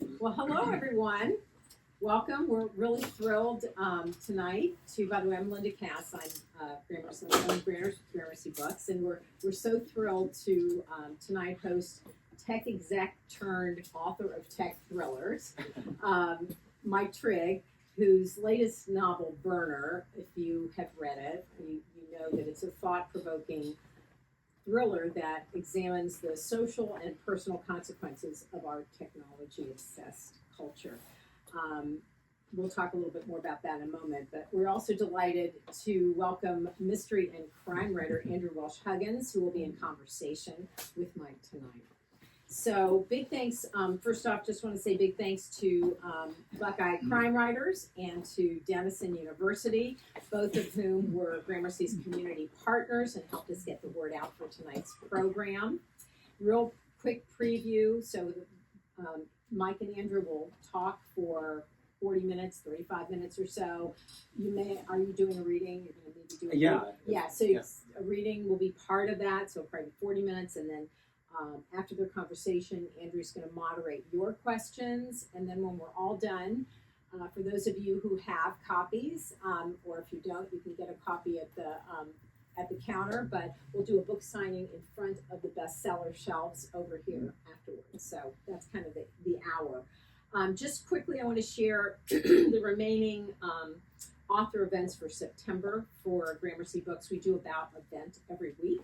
Well, hello everyone. Welcome. We're really thrilled tonight to. By the way, I'm Linda Cass. I'm Gramercy Books, and we're so thrilled to tonight host tech exec turned author of tech thrillers, Mike Trigg, whose latest novel, Burner. If you have read it, you know that it's a thought-provoking thriller that examines the social and personal consequences of our technology-obsessed culture. Um, we'll talk a little bit more about that in a moment, but we're also delighted to welcome mystery and crime writer Andrew Welsh-Huggins, who will be in conversation with Mike tonight. So big thanks. First off, just want to say big thanks to Buckeye Crime Writers and to Denison University, both of whom were Gramercy's community partners and helped us get the word out for tonight's program. Real quick preview. So Mike and Andrew will talk for 40 minutes, 35 minutes or so. Are you doing a reading? You're going to maybe do a reading? Yeah, so a reading will be part of that, so probably 40 minutes, and then after their conversation, Andrew's going to moderate your questions, and then when we're all done, for those of you who have copies, or if you don't, you can get a copy at the counter, but we'll do a book signing in front of the bestseller shelves over here afterwards. So that's kind of the hour. Just quickly, I want to share the remaining author events for September for Gramercy Books. We do about an event every week.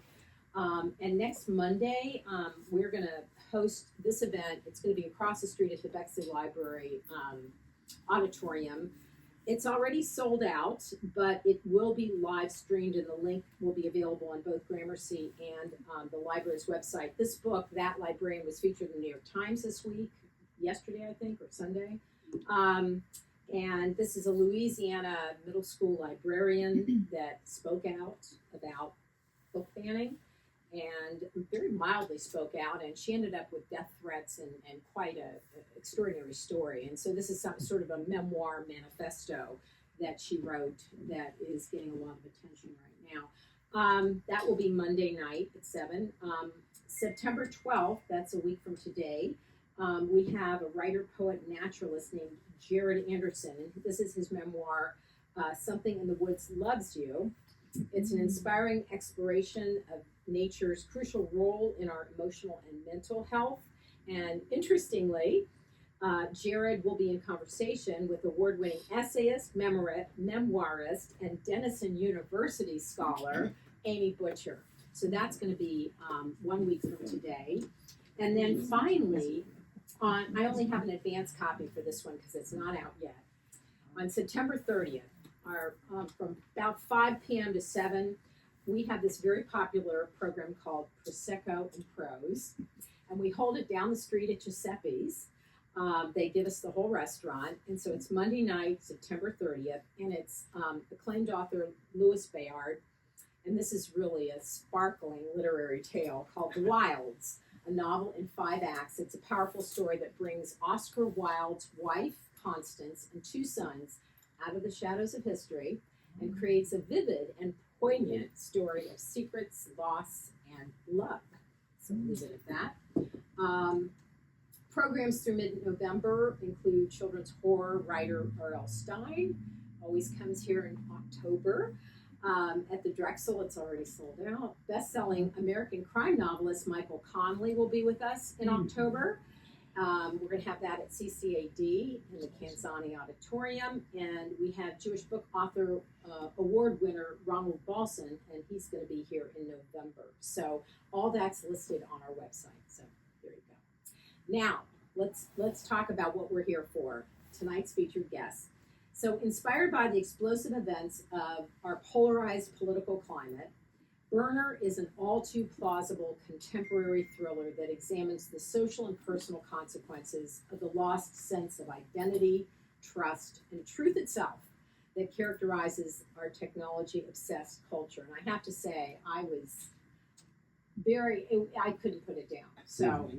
And next Monday, we're going to host this event. It's going to be across the street at the Bexley Library auditorium. It's already sold out, but it will be live streamed, and the link will be available on both Gramercy and the library's website. This book, That Librarian, was featured in the New York Times this week, yesterday, I think, or Sunday. And this is a Louisiana middle school librarian that spoke out about book banning, and very mildly spoke out, and she ended up with death threats and quite an extraordinary story. And so this is some sort of a memoir manifesto that she wrote that is getting a lot of attention right now. That will be Monday night at 7. September 12th, that's a week from today, we have a writer, poet, naturalist named Jared Anderson, and this is his memoir, Something in the Woods Loves You. It's an inspiring exploration of nature's crucial role in our emotional and mental health. And interestingly, Jared will be in conversation with award-winning essayist, memoirist, and Denison University scholar, Amy Butcher. So that's going to be 1 week from today. And then finally, I only have an advance copy for this one because it's not out yet. On September 30th, from about 5 p.m. to 7, we have this very popular program called Prosecco and Prose, and we hold it down the street at Giuseppe's. They give us the whole restaurant, and so it's Monday night, September 30th, and it's acclaimed author Louis Bayard, and this is really a sparkling literary tale called The Wilds, a novel in 5 acts. It's a powerful story that brings Oscar Wilde's wife, Constance, and 2 sons out of the shadows of history and creates a vivid and poignant story of secrets, loss, and love. So we'll leave it at that. Programs through mid-November include children's horror writer R.L. Stine, always comes here in October. At the Drexel, it's already sold out. Best-selling American crime novelist Michael Connelly will be with us in October. We're going to have that at CCAD in the Canzani Auditorium, and we have Jewish book author award winner Ronald Balson, and he's going to be here in November. So all that's listed on our website. So there you go. Now let's talk about what we're here for. Tonight's featured guests. So inspired by the explosive events of our polarized political climate, Burner is an all-too plausible contemporary thriller that examines the social and personal consequences of the lost sense of identity, trust, and truth itself that characterizes our technology-obsessed culture. And I have to say, I couldn't put it down. So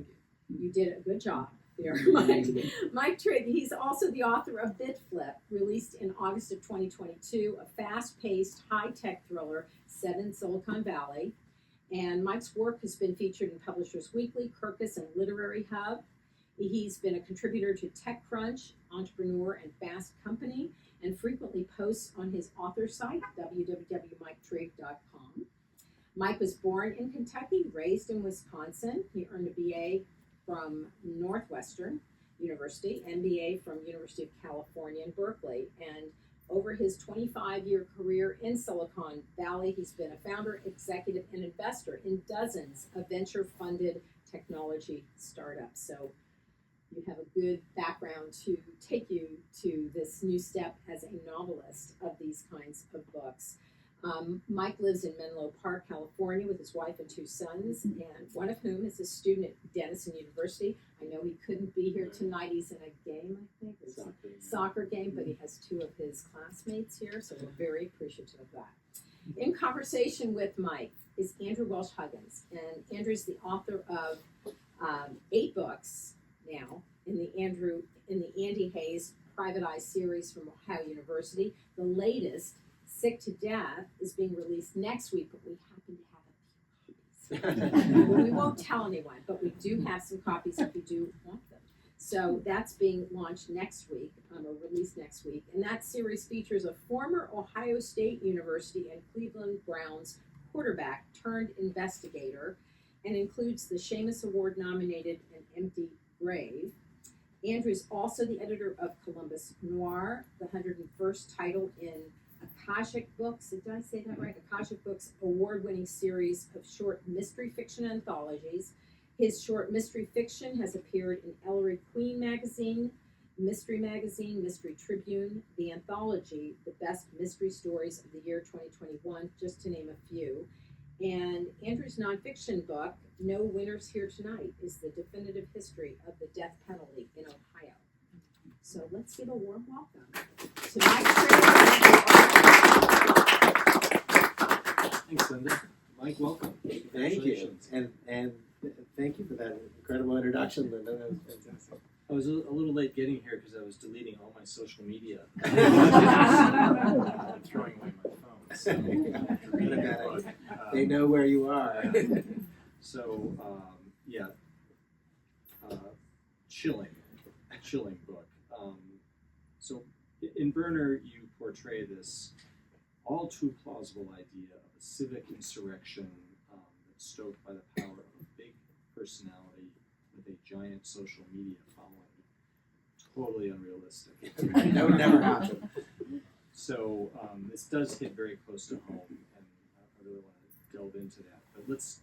you did a good job there, Mike. Mike Trigg, he's also the author of BitFlip, released in August of 2022, a fast-paced, high-tech thriller set in Silicon Valley. And Mike's work has been featured in Publishers Weekly, Kirkus, and Literary Hub. He's been a contributor to TechCrunch, Entrepreneur, and Fast Company, and frequently posts on his author site, www.miketrigg.com. Mike was born in Kentucky, raised in Wisconsin. He earned a BA from Northwestern University, MBA from University of California in Berkeley, and over his 25-year career in Silicon Valley, he's been a founder, executive, and investor in dozens of venture-funded technology startups. So you have a good background to take you to this new step as a novelist of these kinds of books. Mike lives in Menlo Park, California, with his wife and 2 sons, and one of whom is a student at Denison University. I know he couldn't be here tonight. He's in a game, I think, soccer game, but he has 2 of his classmates here, so we're very appreciative of that. In conversation with Mike is Andrew Welsh-Huggins, and Andrew's the author of 8 books now in the Andy Hayes Private Eye series from Ohio University. The latest, Sick to Death, is being released next week, but we happen to have a few copies. We won't tell anyone, but we do have some copies if you do want them. So that's being launched next week, or released next week. And that series features a former Ohio State University and Cleveland Browns quarterback turned investigator, and includes the Seamus Award nominated An Empty Grave. Andrew's also the editor of Columbus Noir, the 101st title in Akashic Books, did I say that right? Akashic Books award-winning series of short mystery fiction anthologies. His short mystery fiction has appeared in Ellery Queen Magazine, Mystery Tribune, the anthology, The Best Mystery Stories of the Year 2021, just to name a few. And Andrew's nonfiction book, No Winners Here Tonight, is the definitive history of the death penalty in Ohio. So let's give a warm welcome to Mike Trigg. Thanks, Linda. Mike, welcome. Thank you, and thank you for that incredible introduction, Linda. That was fantastic. I was a little late getting here because I was deleting all my social media. I'm throwing away my phone. So, they know where you are. Chilling book. So in Burner, you portray this all too plausible idea of a civic insurrection that's stoked by the power of a big personality with a giant social media following. Totally unrealistic. That would never happen. So this does hit very close to home, and I really want to delve into that. But let's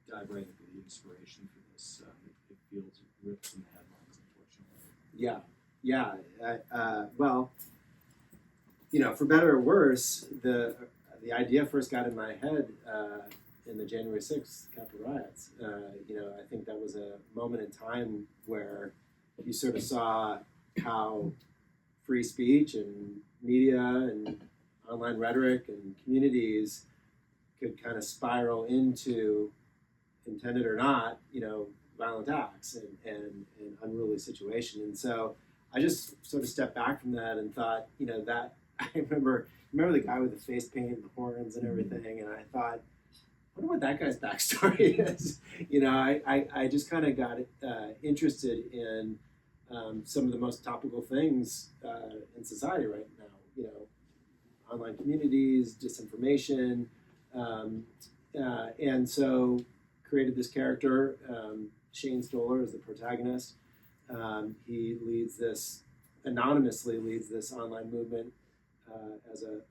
dive right into the inspiration for this. It feels ripped from the headlines, unfortunately. Well, for better or worse, the idea first got in my head in the January 6th Capitol riots. I think that was a moment in time where you sort of saw how free speech and media and online rhetoric and communities could kind of spiral into, intended or not, violent acts and unruly situation. And so I just sort of stepped back from that and thought, that I remember the guy with the face paint and the horns and everything, and I thought, I wonder what that guy's backstory is. I just kind of got interested in some of the most topical things in society right now. Online communities, disinformation, and so created this character. Shane Stoller is the protagonist. He anonymously leads this online movement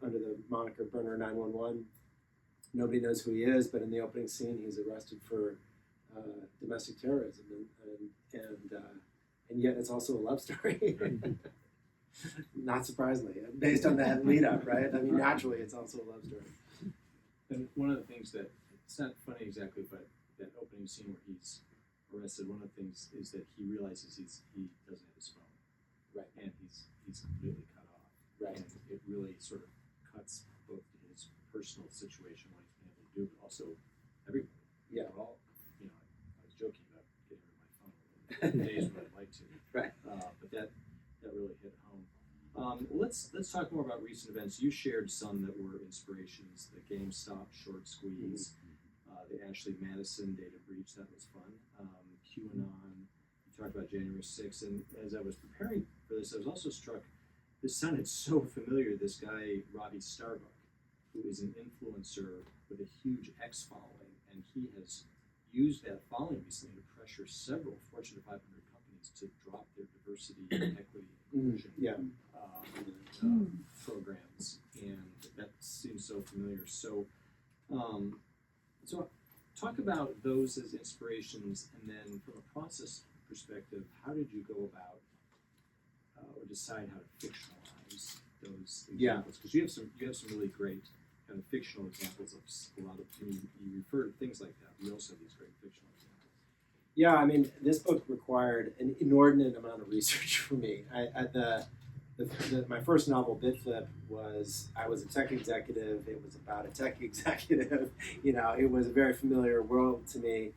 under the moniker Burner 911. Nobody knows who he is, but in the opening scene, he's arrested for domestic terrorism, and yet it's also a love story. Not surprisingly, based on that lead up, right? I mean, naturally, it's also a love story. And one of the things that, it's not funny exactly, but that opening scene where he's arrested, one of the things is that he realizes he doesn't have his phone. Right. And he's completely cut off. Right. And it really sort of cuts both his personal situation, what he's been able to do, but also everybody. Yeah. We're all, I was joking about getting rid of my phone days when I'd like to. Right. But that really hit home. Let's talk more about recent events. You shared some that were inspirations: the GameStop short squeeze, the Ashley Madison data breach, that was fun. QAnon, talked about January 6th, and as I was preparing for this, I was also struck. This sounded so familiar. This guy Robbie Starbuck, who is an influencer with a huge X following, and he has used that following recently to pressure several Fortune 500 companies to drop their diversity, equity, and inclusion programs, and that seems so familiar. So, so talk about those as inspirations, and then from a process perspective, how did you go about or decide how to fictionalize those examples? Because you have some really great kind of fictional examples of a lot of, you refer to things like that. You also have these great fictional examples. Yeah, I mean, this book required an inordinate amount of research for me. My first novel, Bitflip, I was a tech executive. It was about a tech executive. It was a very familiar world to me.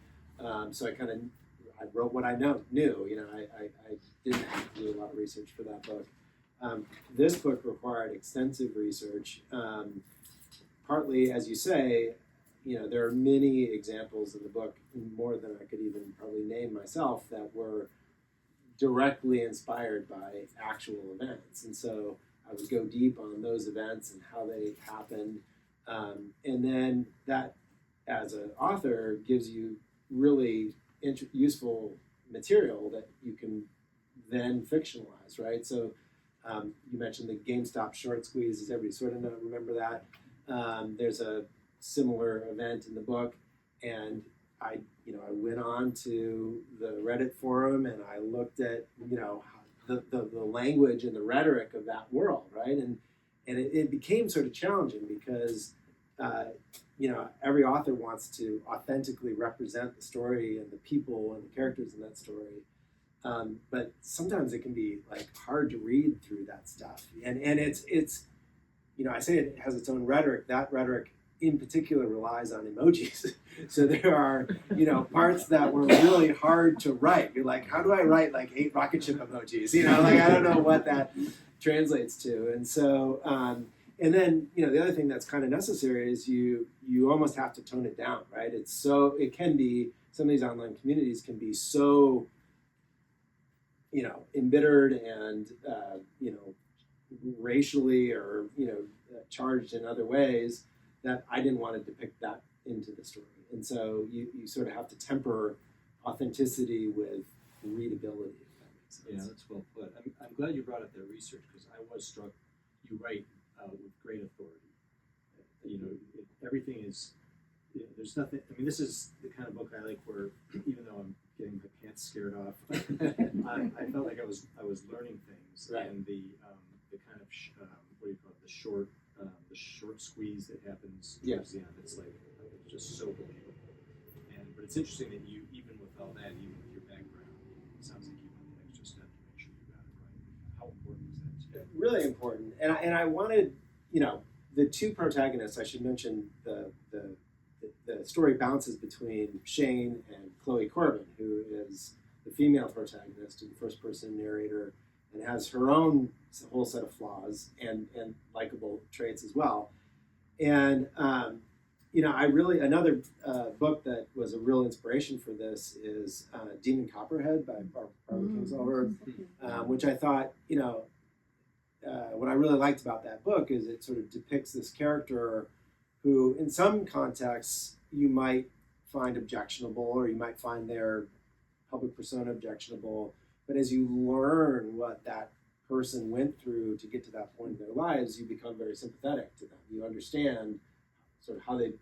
So I wrote what I knew. I didn't have to do a lot of research for that book. This book required extensive research. Partly, as you say, there are many examples in the book, more than I could even probably name myself, that were directly inspired by actual events. And so I would go deep on those events and how they happened. And then that, as an author, gives you really useful material that you can then fictionalize, right? So you mentioned the GameStop short squeeze. Does everybody sort of remember that? There's a similar event in the book, and I went on to the Reddit forum and I looked at the language and the rhetoric of that world, right? And it became sort of challenging because every author wants to authentically represent the story and the people and the characters in that story, but sometimes it can be hard to read through that stuff. And it's I say it has its own rhetoric. That rhetoric in particular relies on emojis. So there are, parts that were really hard to write. You're like, how do I write 8 rocket ship emojis? I don't know what that translates to. And so, and then, the other thing that's kind of necessary is you almost have to tone it down, right? It can be, some of these online communities can be so, embittered and, racially or, charged in other ways that I didn't want to depict that into the story. And so you sort of have to temper authenticity with readability, if that makes sense. Yeah, that's well put. I'm glad you brought up that research, because I was struck. You write with great authority. Everything is, there's nothing, this is the kind of book I like where, even though I'm getting my pants scared off, I felt like I was learning things. Right. And the kind of, what do you call it, the short squeeze that happens towards the end. It's just so believable. But it's interesting that you, even with all that, even with your background, it sounds like you went the extra step to make sure you got it right. How important was that to you? Really important. And I wanted, the two protagonists, I should mention the story bounces between Shane and Chloe Corbin, who is the female protagonist and first person narrator, and has her own whole set of flaws and likable traits as well. And, another book that was a real inspiration for this is Demon Copperhead by Barbara Kingsolver, which I thought, what I really liked about that book is it sort of depicts this character who, in some contexts, you might find objectionable, or you might find their public persona objectionable. But as you learn what that person went through to get to that point in their lives, you become very sympathetic to them. You understand sort of how they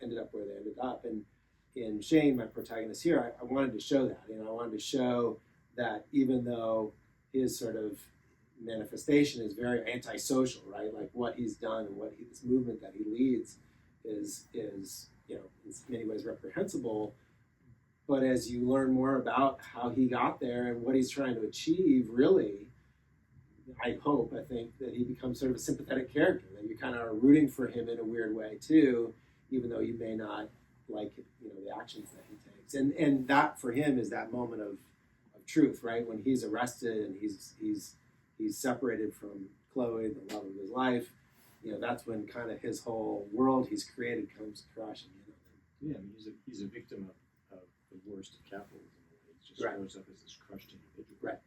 ended up where they ended up. And in Shane, my protagonist here, I wanted to show that. I wanted to show that even though his sort of manifestation is very antisocial, right? Like what he's done and this movement that he leads is in many ways reprehensible. But as you learn more about how he got there and what he's trying to achieve, really, I think that he becomes sort of a sympathetic character, that you kind of are rooting for him in a weird way too, even though you may not like the actions that he takes. And that for him is that moment of truth, right? When he's arrested and he's separated from Chloe, the love of his life, that's when kind of his whole world he's created comes crashing in. Yeah, he's a victim of the worst of capitalism. just Right. shows up as this crushed individual. Right.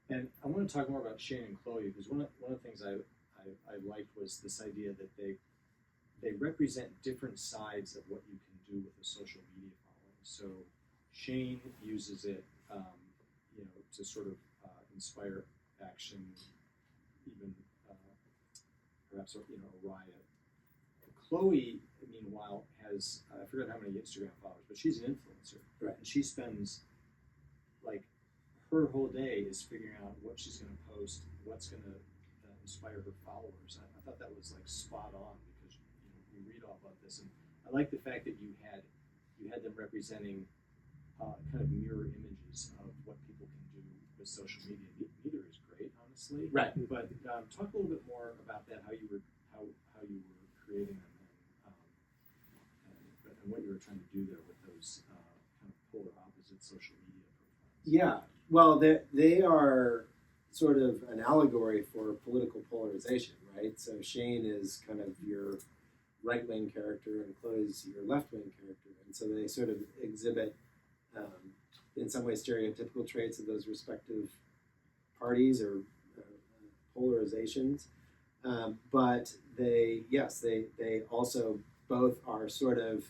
And I want to talk more about Shane and Chloe, because one of the things I liked was this idea that they represent different sides of what you can do with a social media following. So Shane uses it, to sort of inspire action, even perhaps a riot. Chloe, meanwhile, has I forgot how many Instagram followers, but she's an influencer, Right. and she spends like her whole day is figuring out what she's going to post, what's going to inspire her followers. I thought that was like spot on, because we read all about this, and I like the fact that you had them representing kind of mirror images of what people can do with social media. Neither is great, honestly. Right. But talk a little bit more about that, how you were creating them, and what you were trying to do there with those kind of polar opposite social media profiles. Yeah. Well, they are sort of an allegory for political polarization, right? So Shane is kind of your right-wing character, and Chloe's your left-wing character, and so they sort of exhibit, in some ways, stereotypical traits of those respective parties or polarizations. But they also both are sort of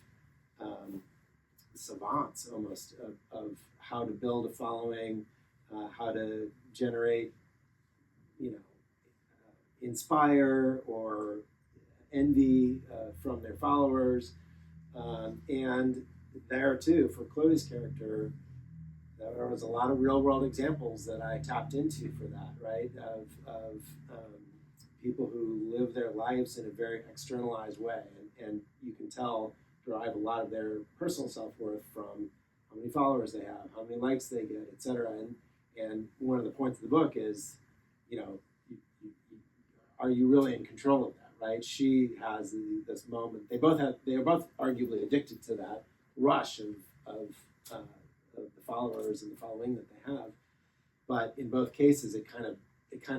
savants almost of how to build a following, how to generate, inspire or envy from their followers. And there too, for Chloe's character, there was a lot of real world examples that I tapped into for that, right? Of people who live their lives in a very externalized way. And you can derive a lot of their personal self-worth from how many followers they have, how many likes they get, etc. And one of the points of the book is, are you really in control of that, right? She has this moment. They are both arguably addicted to that rush of the followers and the following that they have. But in both cases, it kind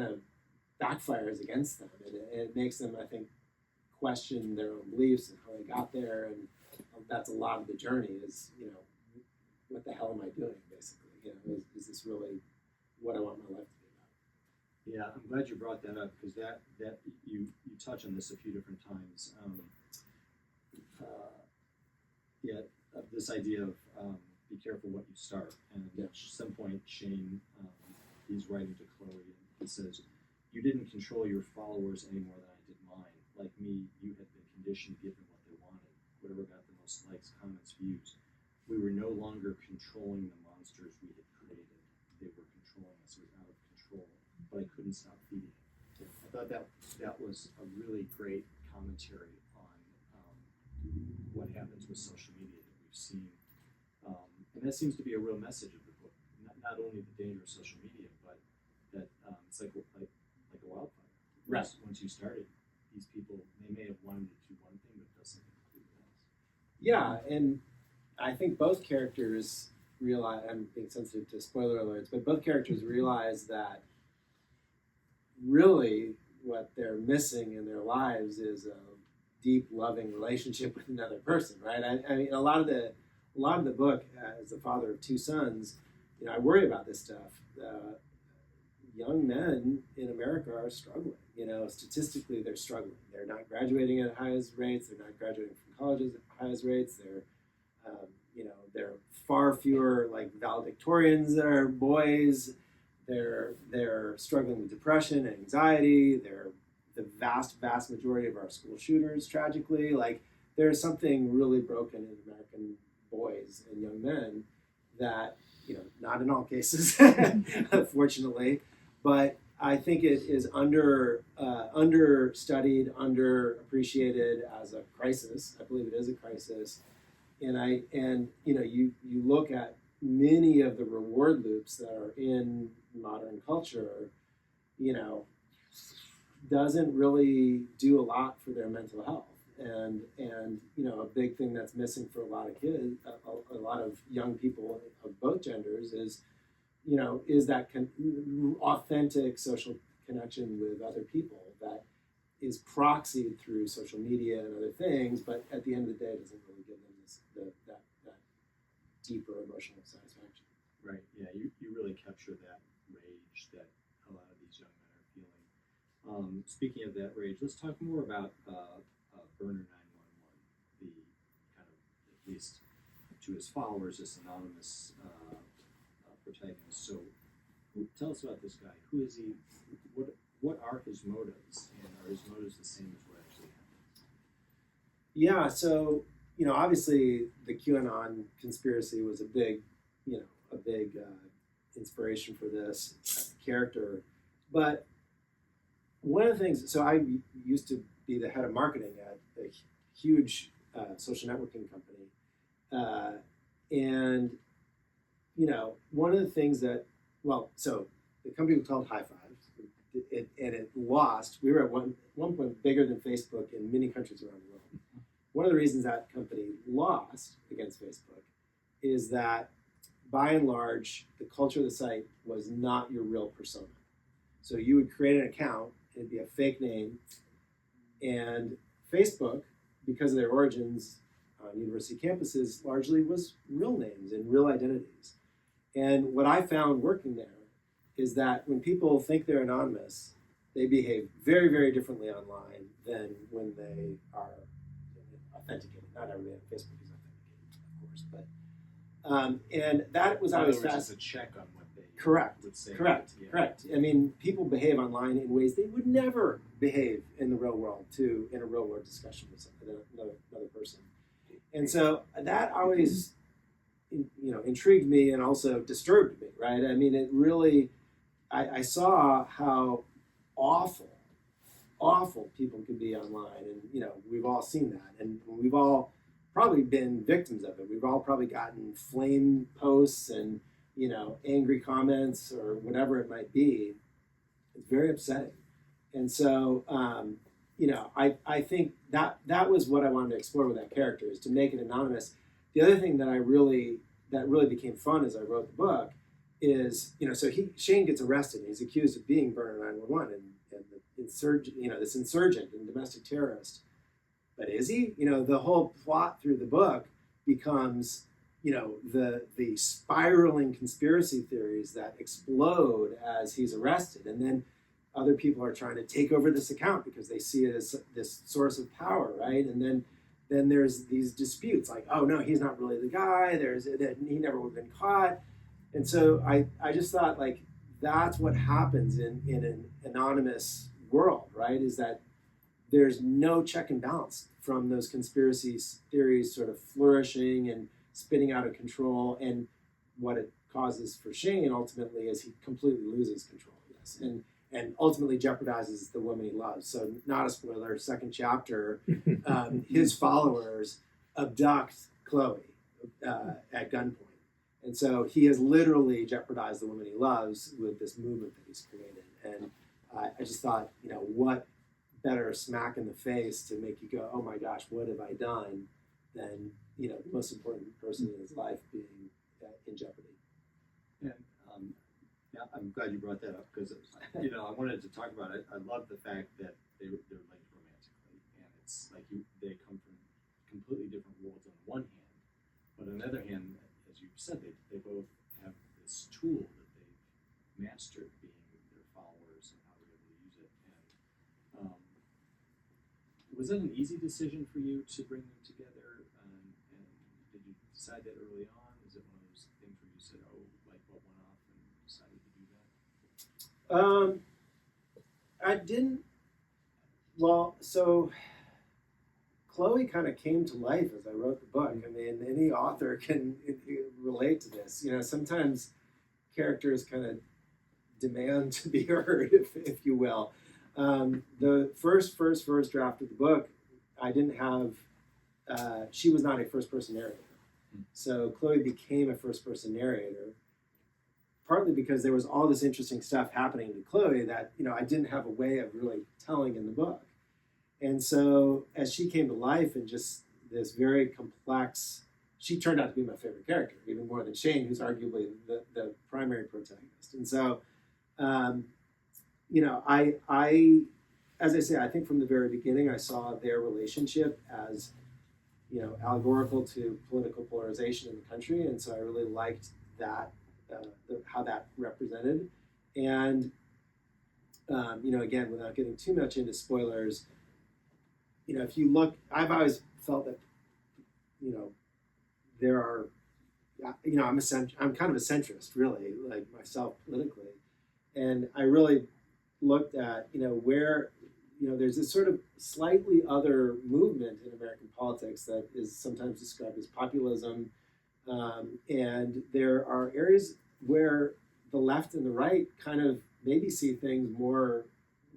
of backfires against them, and it makes them, I think, question their own beliefs and how they got there. And that's a lot of the journey is, what the hell am I doing, basically? Is this really what I want my life to be about? Yeah, I'm glad you brought that up, because that you touch on this a few different times. This idea of be careful what you start. And at some point, Shane, he's writing to Chloe, and he says, "You didn't control your followers any more than I did mine. Like me, you had been conditioned to give them what they wanted, whatever got the most likes, comments, views. We were no longer controlling the monsters we had created. They were controlling us. It was out of control, but I couldn't stop feeding it." I thought that was a really great commentary on what happens with social media that we've seen. And that seems to be a real message of the book. Not only the danger of social media, but that it's like a wildfire. Right. Once you started, these people, they may have wanted to do one thing, but it does something completely else. Yeah, and I think both characters realize, I'm being sensitive to spoiler alerts, but both characters realize that really what they're missing in their lives is a deep, loving relationship with another person, right? I mean, a lot of the book, as the father of two sons, I worry about this stuff. Young men in America are struggling. Statistically, they're struggling. They're not graduating at highest rates. They're not graduating from colleges at highest rates. There are far fewer valedictorians that are boys. They're struggling with depression and anxiety. They're the vast majority of our school shooters, tragically. There's something really broken in American boys and young men that, not in all cases, fortunately, but I think it is understudied, underappreciated as a crisis. I believe it is a crisis. And you look at many of the reward loops that are in modern culture, doesn't really do a lot for their mental health. And a big thing that's missing for a lot of kids, a lot of young people of both genders is that authentic social connection with other people that is proxied through social media and other things, but at the end of the day, it doesn't really give them that deeper emotional satisfaction. Right. Yeah. You really capture that rage that a lot of these young men are feeling. Speaking of that rage, let's talk more about Burner 911, the kind of, at least to his followers, this anonymous protagonist. So, tell us about this guy. Who is he? What are his motives, and are his motives the same as what actually happened? Yeah, so obviously the QAnon conspiracy was a big inspiration for this character. But one of the things, so I used to be the head of marketing at a huge social networking company, and one of the things that, so the company was called High Five. It lost. We were at one point bigger than Facebook in many countries around the world. One of the reasons that company lost against Facebook is that, by and large, the culture of the site was not your real persona. So you would create an account, it'd be a fake name, and Facebook, because of their origins on university campuses, largely was real names and real identities. And what I found working there is that when people think they're anonymous, they behave very, very differently online than when they are authenticated. Not everybody on Facebook is authenticated, of course, but and that was always just a check on what they correct, would say. Correct, Yeah. correct. I mean, people behave online in ways they would never behave in the real world in a real world discussion with another person, and so that always intrigued me and also disturbed me. Right? I mean, it really. I saw how awful people could be online, and we've all seen that, and we've all probably been victims of it. We've all probably gotten flame posts and angry comments or whatever it might be. It's very upsetting, and so I think that was what I wanted to explore with that character, is to make it anonymous. The other thing that really became fun as I wrote the book is, so Shane gets arrested and he's accused of being Burner 911 and the insurgent, this insurgent and domestic terrorist. But is he? The whole plot through the book becomes, the spiraling conspiracy theories that explode as he's arrested. And then other people are trying to take over this account because they see it as this source of power, right? And then there's these disputes like, oh no, he's not really the guy. He never would have been caught. And so I just thought, like, that's what happens in an anonymous world, right? Is that there's no check and balance from those conspiracy theories sort of flourishing and spinning out of control. And what it causes for Shane ultimately is he completely loses control of this and ultimately jeopardizes the woman he loves. So, not a spoiler, second chapter, his followers abduct Chloe at gunpoint. And so he has literally jeopardized the woman he loves with this movement that he's created. And I just thought, what better smack in the face to make you go, oh my gosh, what have I done, than, the most important person in his life being in jeopardy. And yeah, I'm glad you brought that up because, I wanted to talk about it. I love the fact that they're linked romantically. And it's like they come from completely different worlds on one hand. But on the other hand, as you said, they both have this tool that they've mastered, being their followers and how they're able to use it. And was that an easy decision for you to bring them together? And did you decide that early on? Is it one of those things where you said, oh, like what went off and decided to do that? I didn't. Well, so Chloe kind of came to life as I wrote the book. I mean, any author can relate to this. Sometimes characters kind of demand to be heard, if you will. The first draft of the book, I didn't have. She was not a first-person narrator, so Chloe became a first-person narrator. Partly because there was all this interesting stuff happening to Chloe that I didn't have a way of really telling in the book. And so as she came to life in just this very complex, she turned out to be my favorite character, even more than Shane, who's arguably the primary protagonist. And so, I, as I say, I think from the very beginning, I saw their relationship as, allegorical to political polarization in the country. And so I really liked that how that represented. And again, without getting too much into spoilers, if you look, I've always felt that there are, I'm kind of a centrist, really, like myself politically, and I really looked at where there's this sort of slightly other movement in American politics that is sometimes described as populism, and there are areas where the left and the right kind of maybe see things more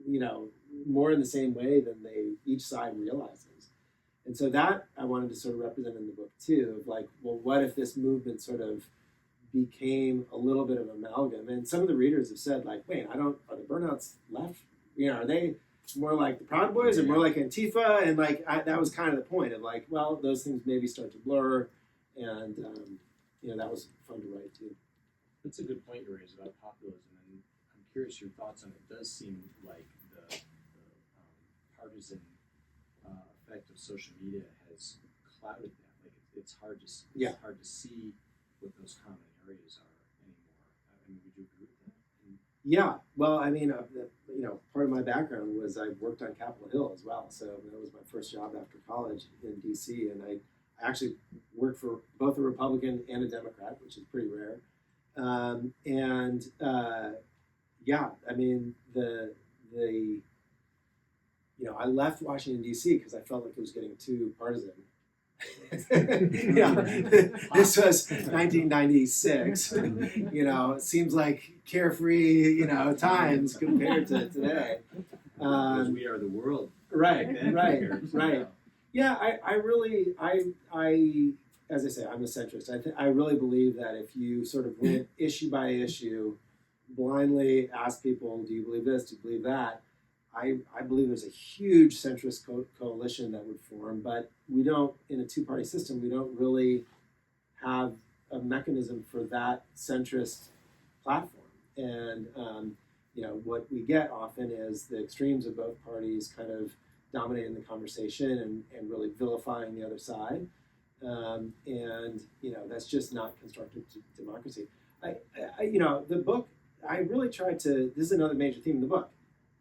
in the same way than each side realizes. And so that I wanted to sort of represent in the book too, of like, well, what if this movement sort of became a little bit of amalgam? And some of the readers have said, like, wait, are the Burnouts left? Are they more like the Proud Boys or more like Antifa? And like, that was kind of the point of like, well, those things maybe start to blur. And, that was fun to write too. That's a good point you raised about populism. And I'm curious your thoughts on it. It does seem like the partisan effect of social media has clouded that. Like it's hard to see what those common areas are anymore. I mean, would you agree with that? Yeah. Well, I mean, part of my background was I worked on Capitol Hill as well. So that was my first job after college in D.C. And I actually worked for both a Republican and a Democrat, which is pretty rare. I mean, I left Washington, D.C. because I felt like it was getting too partisan. This was 1996. It seems like carefree, times compared to today. Because we are the world. Right. Yeah, I really, as I say, I'm a centrist. I really believe that if you sort of went issue by issue, blindly ask people, do you believe this, do you believe that? I believe there's a huge centrist coalition that would form, but we don't, in a two-party system, we don't really have a mechanism for that centrist platform. And, what we get often is the extremes of both parties kind of dominating the conversation and really vilifying the other side. That's just not constructive to democracy. The book, I really tried to, this is another major theme in the book,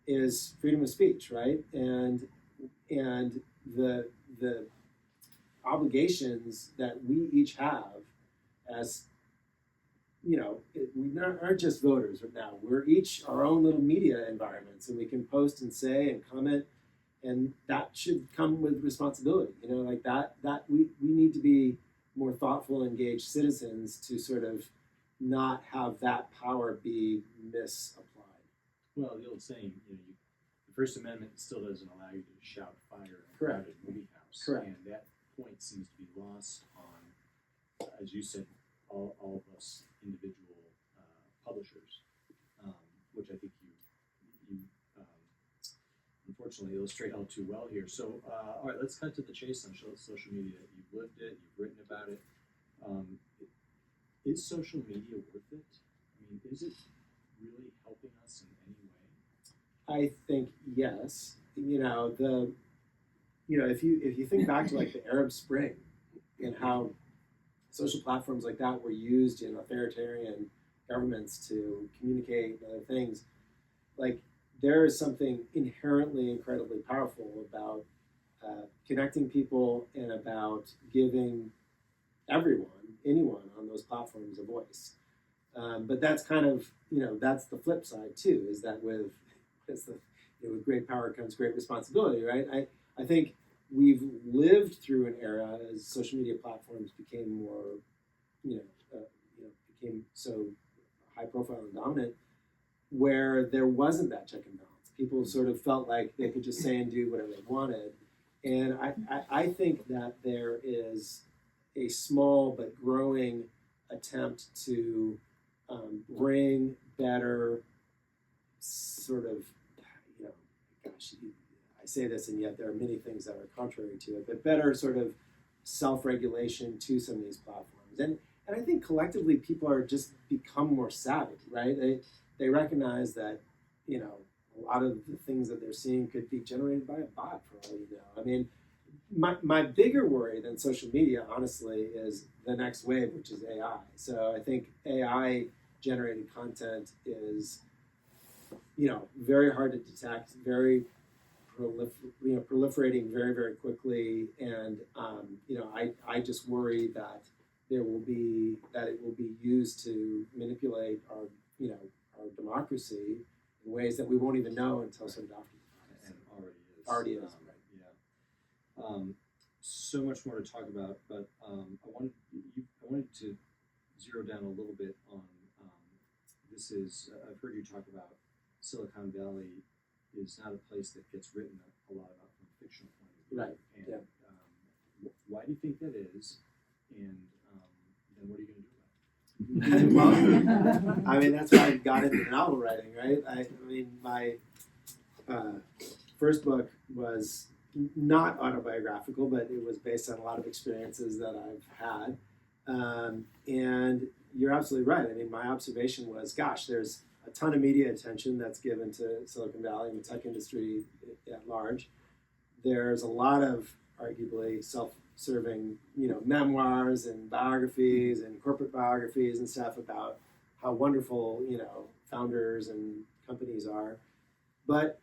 is freedom of speech, right? And the obligations that we each have as, we aren't just voters right now. We're each our own little media environments, and we can post and say and comment, and that should come with responsibility. That we need to be more thoughtful, engaged citizens to sort of not have that power be misapplied. Well, the old saying, the First Amendment still doesn't allow you to shout fire in a Correct. crowded movie house. Correct. And that point seems to be lost on, as you said, all of us individual publishers, which I think you unfortunately illustrate all too well here. So, all right, let's cut to the chase on social media. You've lived it, you've written about it. Is social media worth it? I mean, is it really helping us in any way? I think yes. If you think back to like the Arab Spring and how social platforms like that were used in authoritarian governments to communicate and other things, like there is something inherently incredibly powerful about connecting people and about giving anyone on those platforms a voice. But that's kind of, that's the flip side too, is that with great power comes great responsibility, right? I think we've lived through an era as social media platforms became more, became so high profile and dominant, where there wasn't that check and balance. People sort of felt like they could just say and do whatever they wanted. And I think that there is a small but growing attempt to bring better sort of, I say this and yet there are many things that are contrary to it, but better sort of self-regulation to some of these platforms. And I think collectively people are just become more savvy, right? They recognize that, a lot of the things that they're seeing could be generated by a bot for all you know. I mean, my bigger worry than social media, honestly, is the next wave, which is AI. So I think AI generated content is, very hard to detect, very proliferating very, very quickly, and I just worry that it will be used to manipulate our democracy in ways that we won't even know until sort of after the fact. And already is, right? Yeah. So much more to talk about, but I wanted to zero down a little bit on this is I've heard you talk about Silicon Valley is not a place that gets written a lot about from a fictional point of view. Right. And why do you think that is? And then what are you going to do about it? Well, I mean, that's why I got into novel writing, right? I mean, my first book was not autobiographical, but it was based on a lot of experiences that I've had. And you're absolutely right. I mean, my observation was, gosh, there's a ton of media attention that's given to Silicon Valley and the tech industry at large. There's a lot of arguably self-serving, memoirs and biographies and corporate biographies and stuff about how wonderful, founders and companies are. But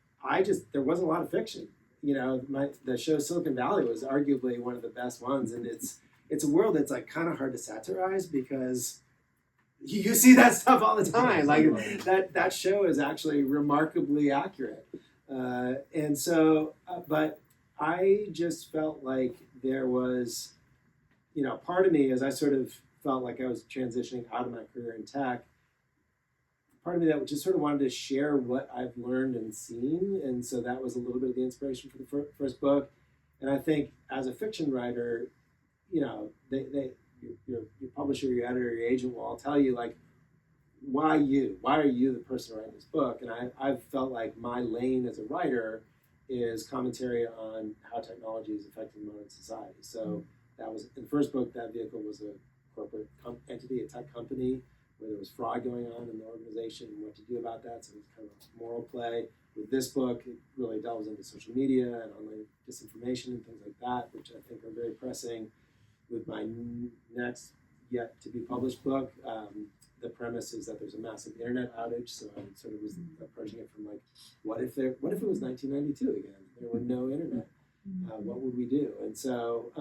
there wasn't a lot of fiction. The show Silicon Valley was arguably one of the best ones, and it's a world that's like kind of hard to satirize because you see that stuff all the time. Like that show is actually remarkably accurate, and so. But I just felt like there was, part of me as I sort of felt like I was transitioning out of my career in tech. Part of me that just sort of wanted to share what I've learned and seen, and so that was a little bit of the inspiration for the first book. And I think as a fiction writer, your publisher, your editor, your agent will all tell you, like, why you? Why are you the person writing this book? And I've felt like my lane as a writer is commentary on how technology is affecting modern society. So that was, in the first book, that vehicle was a corporate entity, a tech company, where there was fraud going on in the organization and what to do about that. So it was kind of a moral play. With this book, it really delves into social media and online disinformation and things like that, which I think are very pressing. With my next yet to be published book, the premise is that there's a massive internet outage. So I sort of was approaching it from like, what if it was 1992 again? There were no internet. What would we do? And so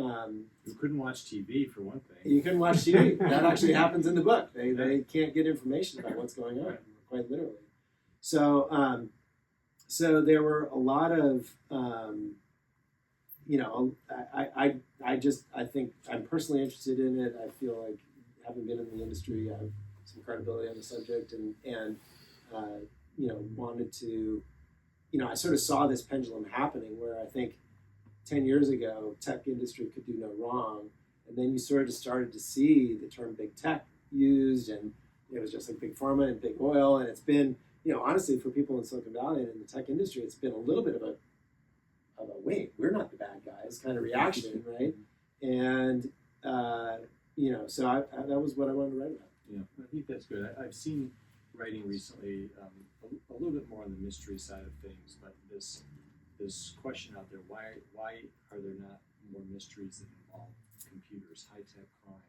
you couldn't watch TV for one thing. You couldn't watch TV. That actually happens in the book. They can't get information about what's going on, quite literally. So so there were a lot of I think I'm personally interested in it. I feel like, having been in the industry, I have some credibility on the subject, and wanted to, I sort of saw this pendulum happening where I think 10 years ago, tech industry could do no wrong, and then you sort of started to see the term big tech used, and it was just like big pharma and big oil, and it's been, honestly, for people in Silicon Valley and in the tech industry, it's been a little bit of a wait, we're not the bad guys kind of reaction, right? And so that was what I wanted to write about. Yeah, I think that's good. I've seen writing recently a little bit more on the mystery side of things, but this question out there: why are there not more mysteries that involve computers, high tech crime,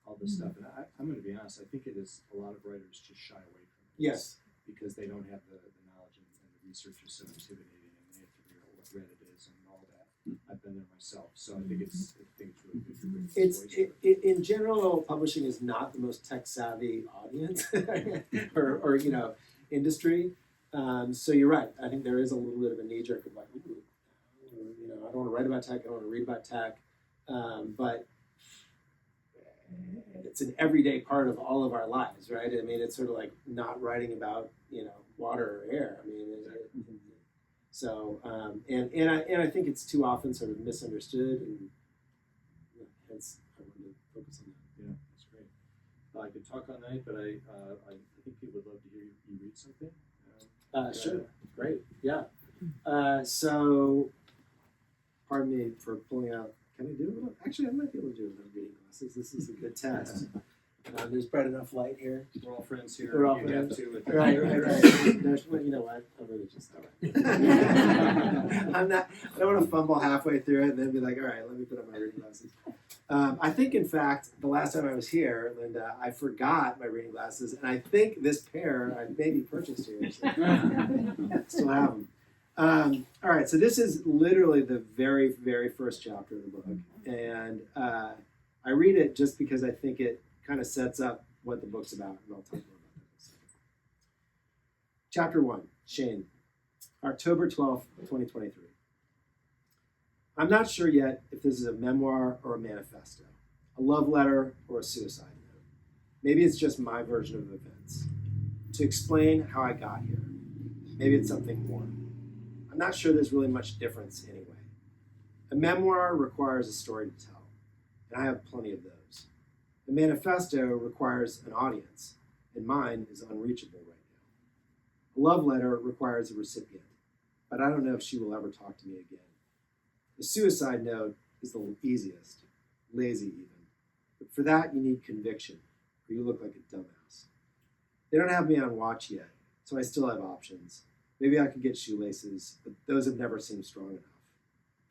all this stuff? And I'm going to be honest. I think it is a lot of writers just shy away from it. Yes, because they don't have the knowledge and the research is so intimidating, and they have to figure out what Reddit is and all that. I've been there myself, so I think it's really good. In general, publishing is not the most tech savvy audience or industry. So you're right. I think there is a little bit of a knee jerk of like, I don't want to write about tech. I don't want to read about tech. But it's an everyday part of all of our lives, right? I mean, it's sort of like not writing about water or air. I mean, and I think it's too often sort of misunderstood, and hence I wanted to focus on that. Yeah, that's great. I could talk all night, but I think people would love to hear you read something. Sure, great, yeah. So, pardon me for pulling out. Can I do it? Actually, I might be able to do it without reading glasses. This is a good test. There's bright enough light here. We're all friends here. We're all you friends. have to. Right. Well, you know what? I'm really just all right. I don't want to fumble halfway through it and then be like, all right, let me put on my reading glasses. I think, in fact, the last time I was here, Linda, I forgot my reading glasses, and I think this pair I maybe purchased here. So I still have them. All right, so this is literally the very, very first chapter of the book, and I read it just because I think it kind of sets up what the book's about, and I'll talk more about that in a second. Chapter 1, Shane, October 12th, 2023. I'm not sure yet if this is a memoir or a manifesto, a love letter or a suicide note. Maybe it's just my version of events. To explain how I got here. Maybe it's something more. I'm not sure there's really much difference anyway. A memoir requires a story to tell, and I have plenty of those. A manifesto requires an audience, and mine is unreachable right now. A love letter requires a recipient, but I don't know if she will ever talk to me again. The suicide note is the easiest, lazy even. But for that, you need conviction, or you look like a dumbass. They don't have me on watch yet, so I still have options. Maybe I could get shoelaces, but those have never seemed strong enough.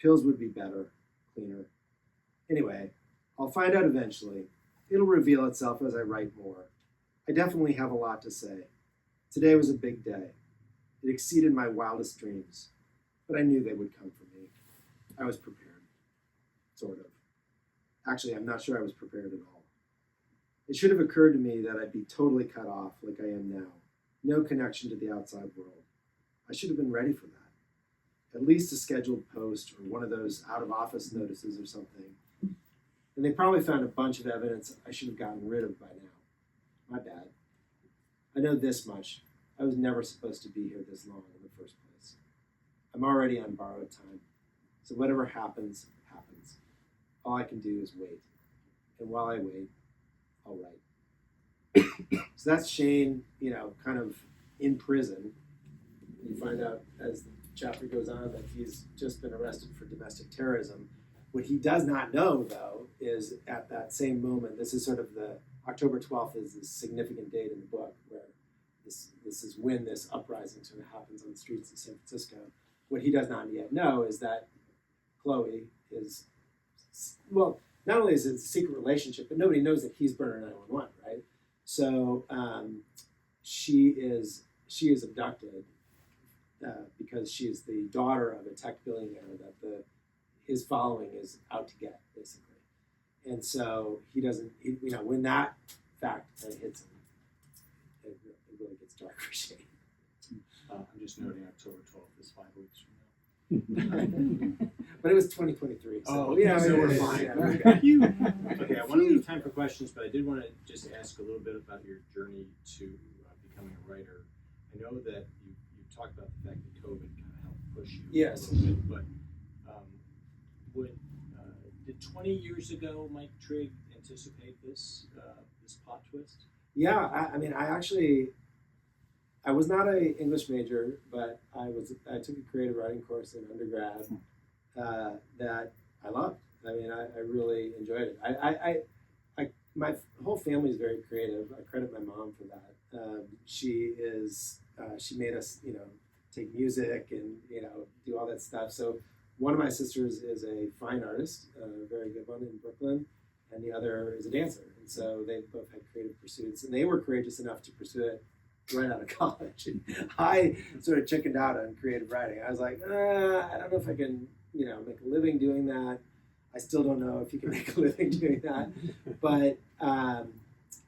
Pills would be better, cleaner. Anyway, I'll find out eventually. It'll reveal itself as I write more. I definitely have a lot to say. Today was a big day. It exceeded my wildest dreams, but I knew they would come for me. I was prepared, sort of. Actually, I'm not sure I was prepared at all. It should have occurred to me that I'd be totally cut off like I am now. No connection to the outside world. I should have been ready for that. At least a scheduled post or one of those out-of-office notices or something. And they probably found a bunch of evidence I should have gotten rid of by now. My bad. I know this much. I was never supposed to be here this long in the first place. I'm already on borrowed time. So whatever happens, happens. All I can do is wait. And while I wait, I'll write. So that's Shane, kind of in prison. You find out as the chapter goes on that he's just been arrested for domestic terrorism. What he does not know, though, is at that same moment, this is sort of the October 12th is a significant date in the book where this is when this uprising sort of happens on the streets of San Francisco. What he does not yet know is that Chloe is, well, not only is it a secret relationship, but nobody knows that he's burner 911, right? So she is abducted because she is the daughter of a tech billionaire that his following is out to get, basically. And so he doesn't, when that fact kind of hits him, it really gets dark for Shane. I'm just noting October 12th is 5 weeks from now. But it was 2023, so so we're it fine. is. Yeah, we're good. Okay, I want to leave time for questions, but I did want to just ask a little bit about your journey to becoming a writer. I know that you talked about the fact that COVID kind of helped push you Yes. a little bit, but did 20 years ago Mike Trigg anticipate this plot twist? Yeah, I was not an English major, but I took a creative writing course in undergrad that I loved. I really enjoyed it. My whole family is very creative. I credit my mom for that. She made us, take music and, do all that stuff. So one of my sisters is a fine artist, a very good one in Brooklyn, and the other is a dancer. And so they both had creative pursuits, and they were courageous enough to pursue it right out of college. And I sort of chickened out on creative writing. I was like, I don't know if I can, make a living doing that. I still don't know if you can make a living doing that. But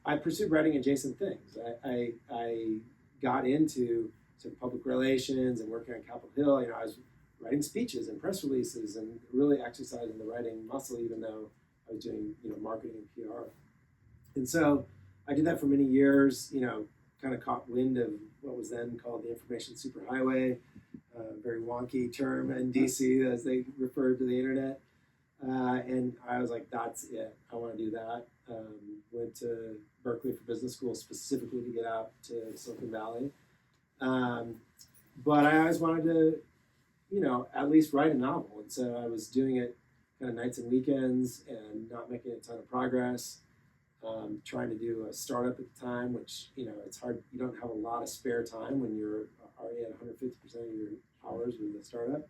I pursued writing adjacent things. I got into sort of public relations and working on Capitol Hill. I was writing speeches and press releases and really exercising the writing muscle, even though I was doing, marketing and PR. And so I did that for many years, kind of caught wind of what was then called the information superhighway, very wonky term in DC as they referred to the internet. And I was like, that's it. I want to do that. Went to Berkeley for business school specifically to get out to Silicon Valley. But I always wanted to, at least write a novel. And so I was doing it kind of nights and weekends and not making a ton of progress. Trying to do a startup at the time, which, it's hard. You don't have a lot of spare time when you're already at 150% of your hours with a startup.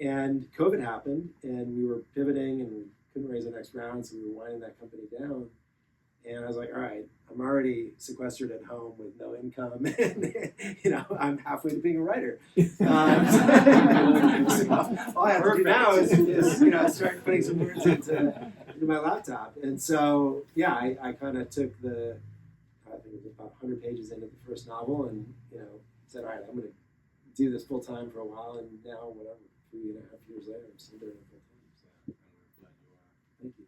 And COVID happened, and we were pivoting, and we couldn't raise the next round, so we were winding that company down. And I was like, all right, I'm already sequestered at home with no income, and I'm halfway to being a writer. So all I have to do now is start putting some words into my laptop. And so I kind of took I think it was about 100 pages into the first novel, and said, all right, I'm going to do this full time for a while, and now 3.5 years later, I'm still doing it full time. So I'm glad you are. thank you.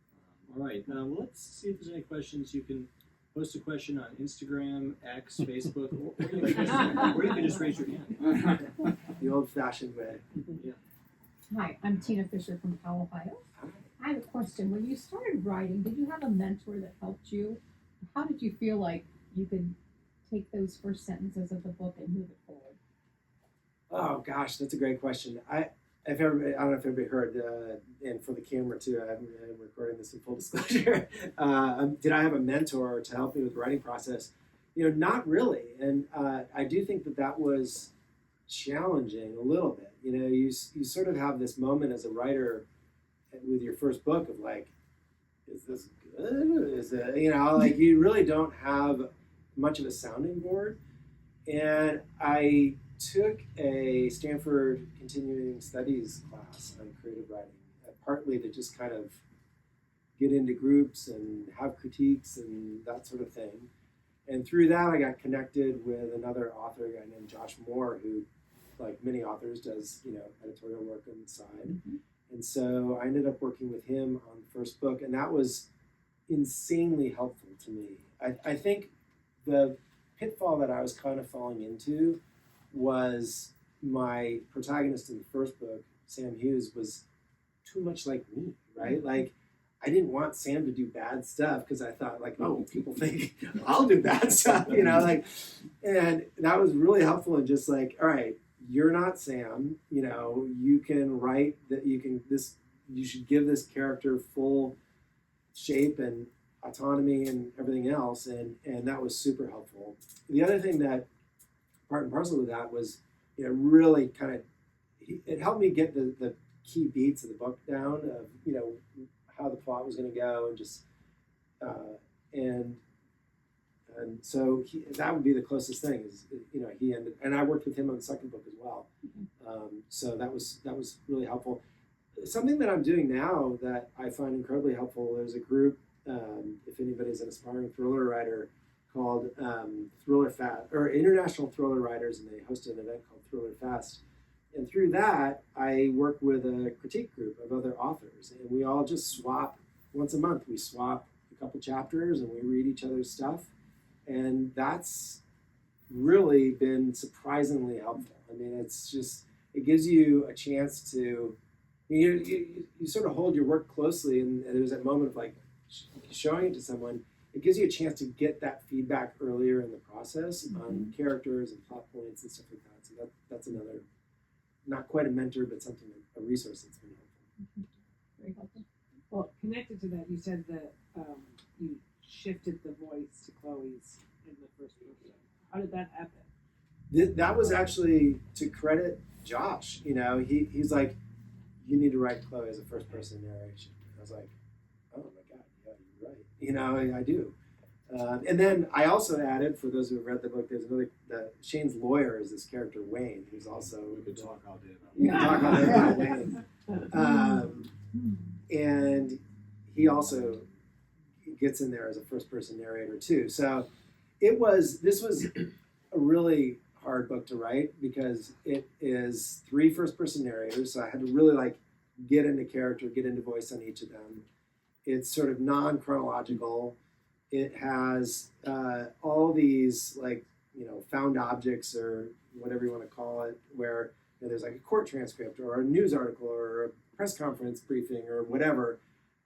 All right, well, let's see if there's any questions. You can post a question on Instagram, X, Facebook, or you can just raise your hand. The old-fashioned way. Yeah. Hi, I'm Tina Fisher from Powell, Ohio. I have a question. When you started writing, did you have a mentor that helped you? How did you feel like you could take those first sentences of the book and move it forward? Oh gosh, that's a great question. I don't know if everybody heard, and for the camera too, I'm recording this in full disclosure. Did I have a mentor to help me with the writing process? Not really. And I do think that was challenging a little bit. You sort of have this moment as a writer with your first book of like, is this good? Is it, you really don't have much of a sounding board. And I took a Stanford continuing studies class on creative writing, partly to just kind of get into groups and have critiques and that sort of thing. And through that, I got connected with another author, a guy named Josh Moore, who, like many authors, does editorial work on the side. Mm-hmm. And so I ended up working with him on the first book, and that was insanely helpful to me. I think the pitfall that I was kind of falling into was my protagonist in the first book, Sam Hughes, was too much like me, right? Like, I didn't want Sam to do bad stuff because I thought, like, oh, people think I'll do bad stuff, and that was really helpful in just like, all right, you're not Sam, you can write that, you should give this character full shape and autonomy and everything else, and that was super helpful. The other thing that part and parcel with that was, really kind of, it helped me get the key beats of the book down of, how the plot was going to go, and just, and so that would be the closest thing is, he ended, and I worked with him on the second book as well. So that was really helpful. Something that I'm doing now that I find incredibly helpful, there's a group, if anybody's an aspiring thriller writer, called Thriller Fest, or International Thriller Writers, and they host an event called Thriller Fest. And through that, I work with a critique group of other authors, and we all just swap once a month. We swap a couple chapters, and we read each other's stuff, and that's really been surprisingly helpful. I mean, it gives you a chance to, you sort of hold your work closely, and there's that moment of like showing it to someone. It gives you a chance to get that feedback earlier in the process on characters and plot points and stuff like that. So that's another, not quite a mentor, but something, a resource that's been helpful. Very helpful. Well, connected to that, you said that you shifted the voice to Chloe's in the first person. How did that happen? That was actually to credit Josh. He's like, you need to write Chloe as a first person narration. I was like, oh my God, yeah, you're right. I do. And then I also added, for those who have read the book, there's another, Shane's lawyer is this character, Wayne, who's also... We could talk all day about You can talk all day about Wayne. And he also gets in there as a first-person narrator, too. So this was a really hard book to write because it is 3 first-person narrators, so I had to really, get into character, get into voice on each of them. It's sort of non-chronological. It has all these found objects or whatever you want to call it, where there's like a court transcript or a news article or a press conference briefing or whatever.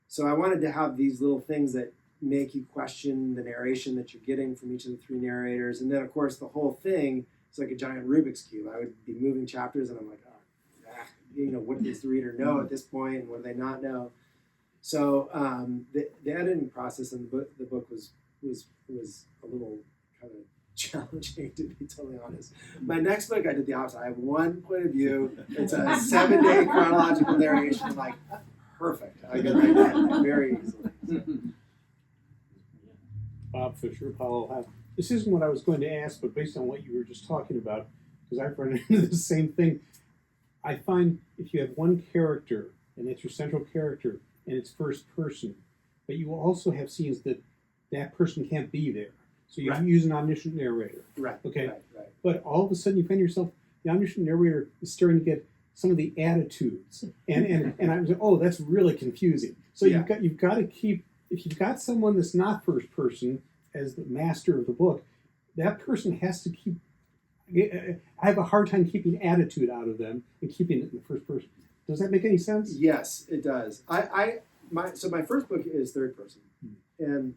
So I wanted to have these little things that make you question the narration that you're getting from each of the 3 narrators. And then, of course, the whole thing is like a giant Rubik's Cube. I would be moving chapters and I'm like, what does the reader know at this point and what do they not know? So the editing process in the book was a little kind of challenging, to be totally honest. My next book, I did the opposite. I have one point of view. It's a 7-day chronological narration, like perfect. I can write that very easily. So. Bob Fisher, Apollo High. This isn't what I was going to ask, but based on what you were just talking about, because I've run into the same thing, I find if you have one character, and it's your central character, and it's first person, but you also have scenes that that person can't be there. So you Right. use an omniscient narrator. Right. Okay. Right. But all of a sudden you find yourself, the omniscient narrator is starting to get some of the attitudes. And I was like, oh, that's really confusing. So Yeah. you've got to keep, if you've got someone that's not first person as the master of the book, that person has to keep, I have a hard time keeping attitude out of them and keeping it in the first person. Does that make any sense? Yes, it does. So my first book is third person, and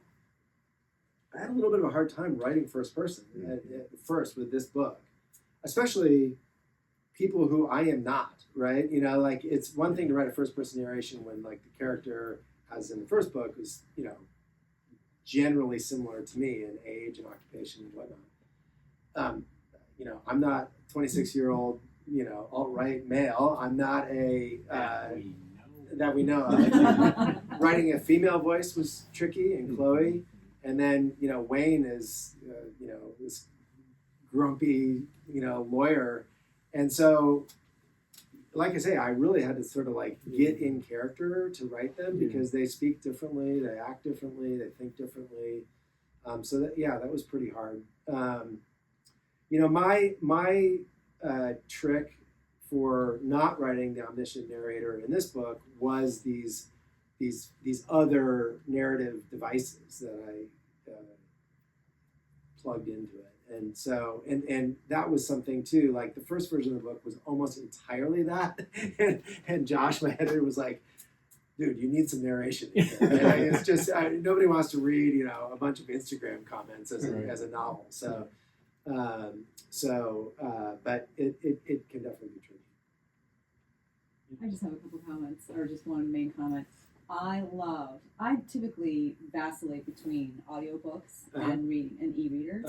I had a little bit of a hard time writing first person at first with this book, especially people who I am not, right? You know, like it's one thing to write a first person narration when like the character, as in the first book, was, you know, generally similar to me in age and occupation and whatnot. You know, I'm not 26-year-old, you know, alt-right male. I'm not a that we know of. Writing a female voice was tricky, and Chloe, and then, you know, Wayne is you know, this grumpy, you know, lawyer, and so, like I say, I really had to sort of like get in character to write them because they speak differently, they act differently, they think differently. So that, yeah, that was pretty hard. You know, my trick for not writing the omniscient narrator in this book was these other narrative devices that I plugged into it. And so, and that was something too, like the first version of the book was almost entirely that. and Josh, my editor, was like, dude, you need some narration in here. Like, it's just, nobody wants to read, you know, a bunch of Instagram comments as a novel. So, but it can definitely be tricky. I just have a couple comments, or just one main comment. I typically vacillate between audiobooks and reading and e-readers.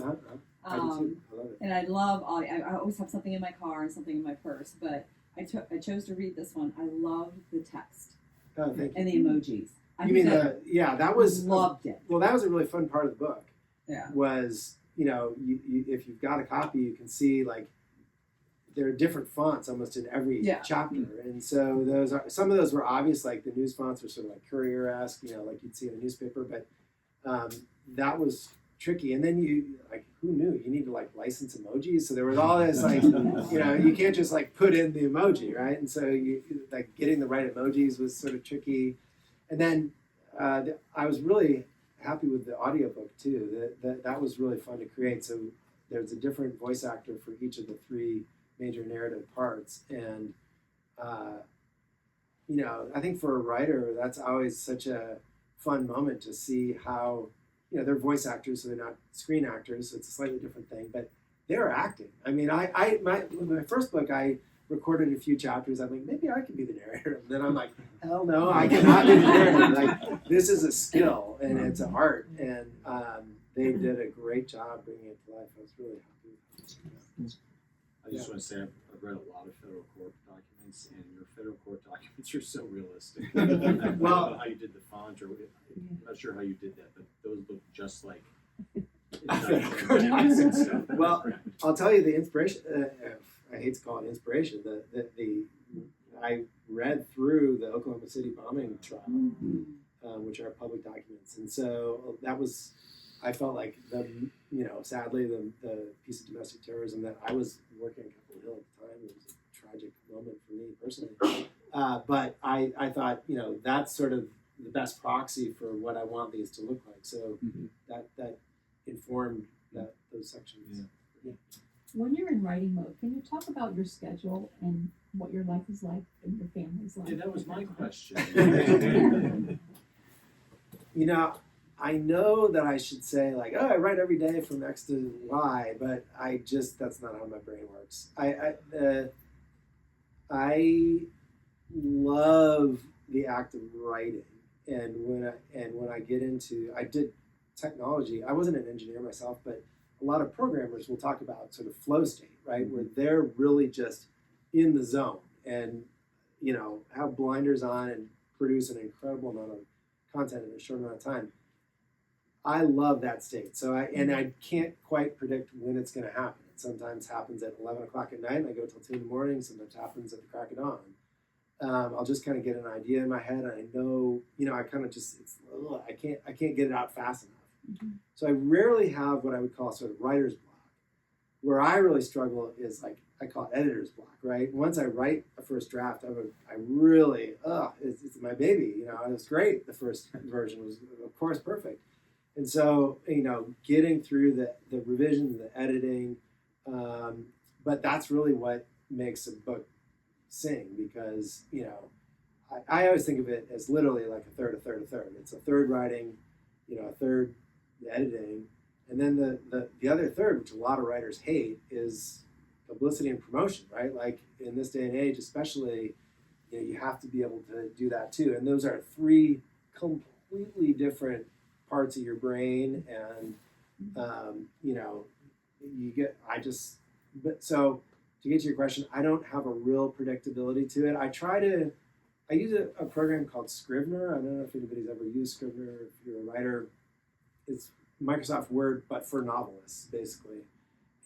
I do too. I love it. And I love audio. I always have something in my car and something in my purse, but I chose to read this one. I loved the text Oh, thank you. and the emojis. You mean that was loved it. Well, that was a really fun part of the book. Yeah. Was, you know, you if you've got a copy, you can see like there are different fonts almost in every chapter, and so some of those were obvious, like the news fonts were sort of like Courier-esque, you know, like you'd see in a newspaper, but that was tricky. And then who knew you need to like license emojis? So there was all this like, you know, you can't just like put in the emoji, right? And so you like getting the right emojis was sort of tricky. And then I was really happy with the audiobook too. That was really fun to create. So there's a different voice actor for each of the three major narrative parts, and you know, I think for a writer, that's always such a fun moment to see how, you know, they're voice actors, so they're not screen actors, so it's a slightly different thing, but they're acting. I mean, my first book, I recorded a few chapters. I'm like, maybe I could be the narrator. And then I'm like, hell no, I cannot be the narrator. Like, this is a skill and it's an art, and they did a great job bringing it to life. I was really happy with it. I just want to say I've read a lot of federal court documents, and your federal court documents are so realistic. I don't know how you did the font, or I'm not sure how you did that, but those look just like. Well, I'll tell you the inspiration. I hate to call it inspiration. I read through the Oklahoma City bombing trial, which are public documents, and so that was. I felt like sadly, the piece of domestic terrorism that I was working on Capitol Hill at the time, it was a tragic moment for me personally. But I thought, you know, that's sort of the best proxy for what I want these to look like. So that informed those sections. Yeah. When you're in writing mode, can you talk about your schedule and what your life is like and your family's life? Yeah, that was my question. You know, I know that I should say like, oh, I write every day from X to Y, but that's not how my brain works. I love the act of writing, and when I get into, I did technology. I wasn't an engineer myself, but a lot of programmers will talk about sort of flow state, right, where they're really just in the zone and, you know, have blinders on and produce an incredible amount of content in a short amount of time. I love that state. So I can't quite predict when it's going to happen. It sometimes happens at 11 o'clock at night, and I go till 2 in the morning. Sometimes it happens at the crack of dawn. I'll just kind of get an idea in my head, and I know, I kind of just, I can't get it out fast enough. Mhm. So I rarely have what I would call sort of writer's block. Where I really struggle is like, I call it editor's block, right? Once I write a first draft, I really, it's my baby. It was great. The first version was, of course, perfect. And so, getting through the revisions, the editing, but that's really what makes a book sing, because, I always think of it as literally like a third, a third, a third. It's a third writing, a third editing, and then the other third, which a lot of writers hate, is publicity and promotion, right? Like in this day and age, especially, you have to be able to do that too. And those are three completely different parts of your brain, and so to get to your question, I don't have a real predictability to it. I use a program called Scrivener. I don't know if anybody's ever used Scrivener. If you're a writer, it's Microsoft Word, but for novelists, basically.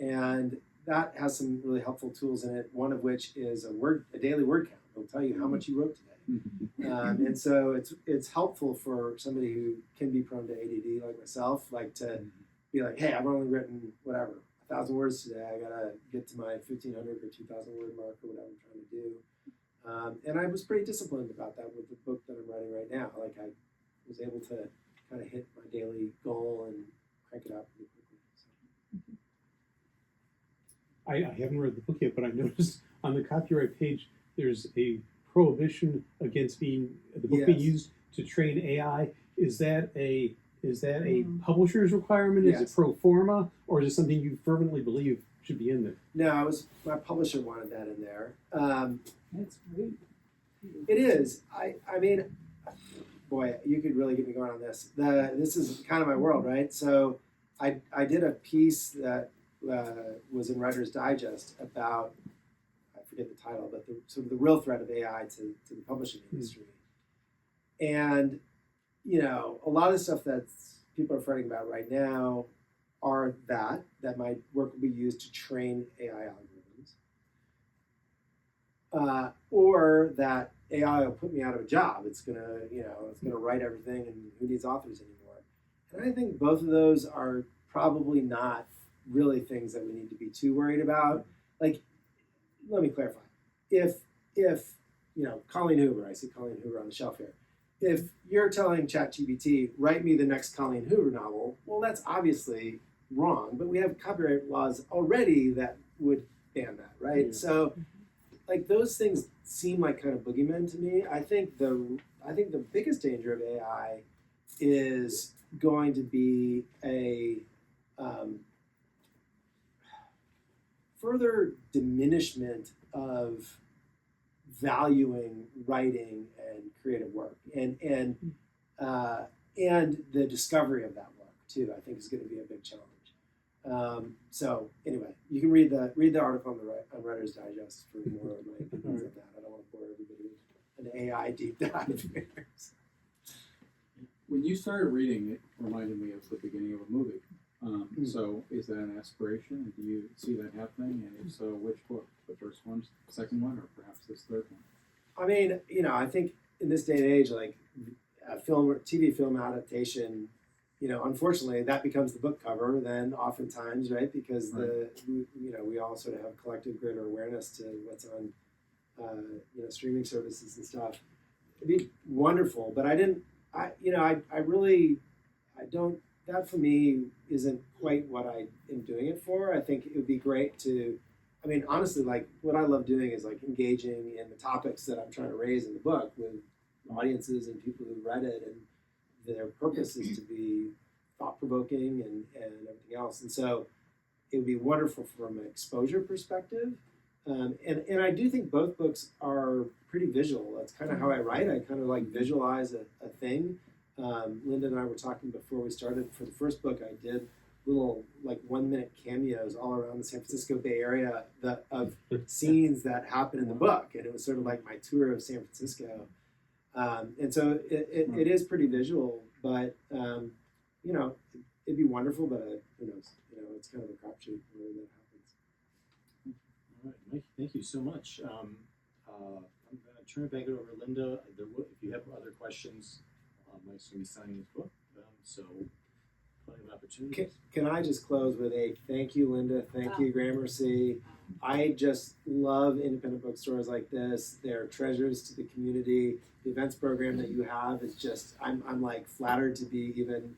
And that has some really helpful tools in it, one of which is a daily word count. It'll tell you how much you wrote today. And so it's helpful for somebody who can be prone to ADD like myself, like to be like, hey, I've only written, 1,000 words today. I gotta get to my 1,500 or 2,000 word mark or whatever I'm trying to do. And I was pretty disciplined about that with the book that I'm writing right now. Like I was able to kind of hit my daily goal and crank it out pretty quickly. So. I haven't read the book yet, but I noticed on the copyright page there's a prohibition against being being used to train AI. Is that a publisher's requirement? Yes. Is it pro forma, or is it something you fervently believe should be in there? No, my publisher wanted that in there. That's great. It is. I mean, boy, you could really get me going on this. This is kind of my world, right? So I did a piece that was in Writer's Digest about, I forget the title, but sort of the real threat of AI to the publishing industry. And, a lot of the stuff that people are fretting about right now are that my work will be used to train AI algorithms, or that AI will put me out of a job. It's gonna write everything, and who needs authors anymore? And I think both of those are probably not really things that we need to be too worried about. Like, let me clarify. If Colleen Hoover, I see Colleen Hoover on the shelf here. If you're telling ChatGPT, write me the next Colleen Hoover novel, well, that's obviously wrong. But we have copyright laws already that would ban that, right? Yeah. So, like, those things seem like kind of boogeymen to me. I think the biggest danger of AI is going to be a further diminishment of valuing writing and creative work, and the discovery of that work too. I think is going to be a big challenge. So anyway, you can read the article on Writer's Digest for more of my opinions on that. I don't want to bore everybody with an AI deep dive. When you started reading, it reminded me of the beginning of a movie. So is that an aspiration? Do you see that happening? And if so, which book? The first one, second one, or perhaps this third one? I mean, I think in this day and age, like a TV film adaptation, unfortunately, that becomes the book cover then oftentimes, right? Because we all sort of have collective greater awareness to what's on, streaming services and stuff. It'd be wonderful, but that for me isn't quite what I am doing it for. I think it would be great to, honestly, like what I love doing is like engaging in the topics that I'm trying to raise in the book with audiences and people who read it, and their purpose is to be thought-provoking and everything else. And so it would be wonderful from an exposure perspective. And I do think both books are pretty visual. That's kind of how I write. I kind of like visualize a thing. Linda and I were talking before we started. For the first book, I did little like 1-minute cameos all around the San Francisco Bay Area of scenes that happen in the book, and it was sort of like my tour of San Francisco. And so it is pretty visual, but you know, it'd be wonderful, but who knows? You know, it's kind of a crapshoot whether that happens. All right, Mike, thank you so much. I'm going to turn it back over to Linda. If you have other questions, Mike's going to be signing his book, so plenty of opportunities. Can I just close with a thank you, Linda? Thank you, Gramercy. I just love independent bookstores like this. They're treasures to the community. The events program that you have is just, I'm like flattered to be even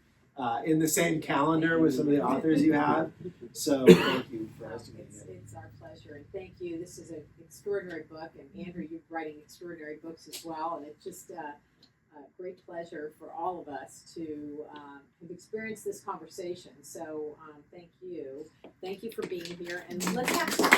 in the same calendar with some of the authors you have. So thank you for hosting me. It's our pleasure, and thank you. This is an extraordinary book, and Andrew, you're writing extraordinary books as well, and it's just a great pleasure for all of us to have experienced this conversation. So thank you. Thank you for being here, and let's have some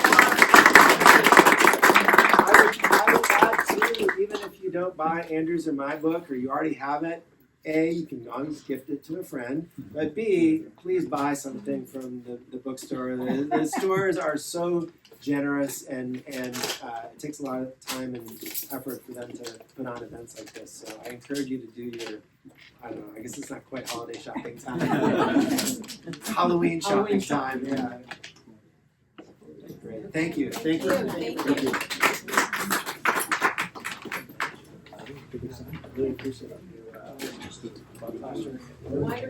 I would add too, even if you don't buy Andrew's or my book, or you already have it, A, you can always gift it to a friend, but B, please buy something from the bookstore. The stores are so generous, and it takes a lot of time and effort for them to put on events like this. So I encourage you to do your, I don't know, I guess it's not quite holiday shopping time. Halloween shopping time, yeah. Great. Thank you. Thank you. Thank you. Really appreciate it. Wonderful.